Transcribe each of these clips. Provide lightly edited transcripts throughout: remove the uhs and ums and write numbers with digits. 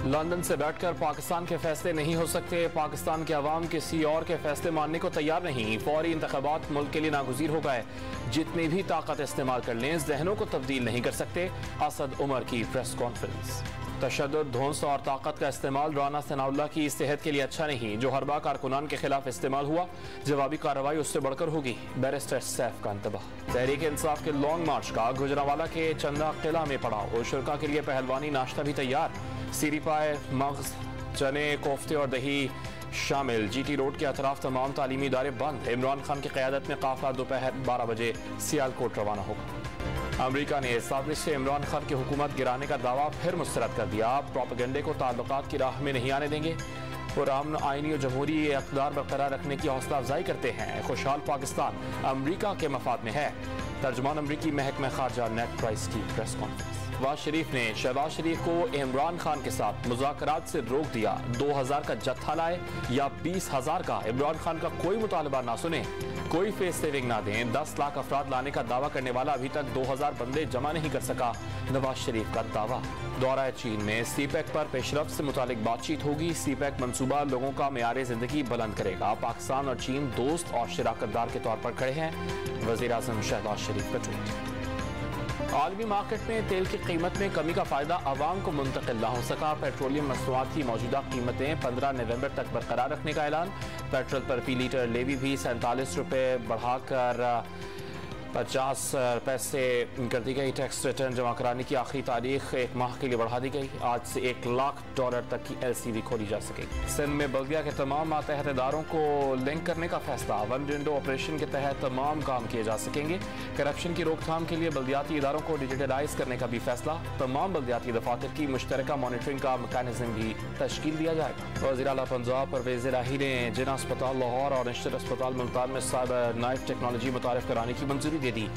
London से बैठकर पाकिस्तान के फैसले नहीं हो सकते। पाकिस्तान के अवाम किसी और के फैसले मानने को तैयार नहीं। फौरी इंतखाबात मुल्क के लिए नागुज़ीर हो गए। जितनी भी ताकत इस्तेमाल कर लें, जहनों को तब्दील नहीं कर सकते। असद उमर की प्रेस कॉन्फ्रेंस। तशद्दुद, धौंस और ताकत का इस्तेमाल राना सनाउल्लाह की सेहत के लिए अच्छा नहीं। जो हरबा कारकुनान के खिलाफ इस्तेमाल हुआ, जवाबी कार्रवाई उससे बढ़कर होगी। बैरिस्टर सैफ का इंतबाह। तहरीक इंसाफ के लॉन्ग मार्च का गुजरावाला के चंदा किला में पड़ाव और शुरा के लिए पहलवानी नाश्ता भी तैयार। सीरी पाए, मग्ज, चने, कोफ्ते और दही शामिल। जीटी रोड के अतराफ तमाम तालीमी इदारे बंद। इमरान खान की क़यादत में काफिला दोपहर 12 बजे सियालकोट रवाना होगा। अमरीका ने साजिश से इमरान खान की हुकूमत गिराने का दावा फिर मुस्तरद कर दिया। प्रोपेगेंडे को ताल्लुकात की राह में नहीं आने देंगे। पुरअमन आईनी और जमहूरी इक़्तिदार बरकरार रखने की हौसला अफजाई करते हैं। खुशहाल पाकिस्तान अमरीका के मफाद में है। तर्जुमान अमरीकी महकमा खारजा नेट प्राइस की प्रेस कॉन्फ्रेंस। शहबाज शरीफ ने शहबाज शरीफ को इमरान खान के साथ मुज़ाकरात से रोक दिया। 2000 का जत्था लाए या 20,000 का, इमरान खान का कोई मुतालबा ना सुने, कोई फेस सेविंग ना दें। 10 लाख अफराद लाने का दावा करने वाला अभी तक 2000 बंदे जमा नहीं कर सका। नवाज शरीफ का दावा। दौरा चीन में सीपैक पर पेशरफ से मुतालिक बातचीत होगी। सीपैक मंसूबा लोगों का मेयार जिंदगी बुलंद करेगा। पाकिस्तान और चीन दोस्त और शराकतदार के तौर पर खड़े हैं। वज़ीर आज़म शहबाज शरीफ का ट्वीट। आलमी मार्केट में तेल की कीमत में कमी का फायदा आवाम को मुंतकिल न हो सका। पेट्रोलियम मसनूआत की मौजूदा कीमतें 15 नवंबर तक बरकरार रखने का ऐलान। पेट्रोल पर फी लीटर लेवी भी 47 रुपये बढ़ाकर 50 रुपये से कर दी गई। टैक्स रिटर्न जमा कराने की आखिरी तारीख 1 माह के लिए बढ़ा दी गई। आज से $1 लाख तक की LCV खोली जा सकेगी। सिंध में बल्दिया के तमाम मातहत इदारों को लिंक करने का फैसला। वन विंडो ऑपरेशन के तहत तमाम काम किए जा सकेंगे। करप्शन की रोकथाम के लिए बल्दियाती इदारों को डिजिटलाइज करने का भी फैसला। तमाम बल्दियाती दफातर की मुश्तरका मॉनिटरिंग का मैकेनिज्म भी तश्कील दिया जाएगा। वज़ीर आला पंजाब परवेज़ इलाही ने जिना अस्पताल लाहौर और नेशनल अस्पताल मुल्तान में साइबर नाइफ टेक्नोलॉजी मुतारिफ कराने की मंजूरी दे दी।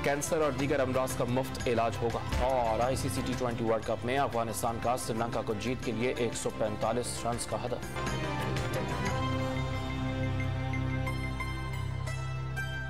कैंसर और दीगर अमराज का मुफ्त इलाज होगा। और ICC T20 वर्ल्ड कप में अफगानिस्तान का श्रीलंका को जीत के लिए 145 रन का हदफ।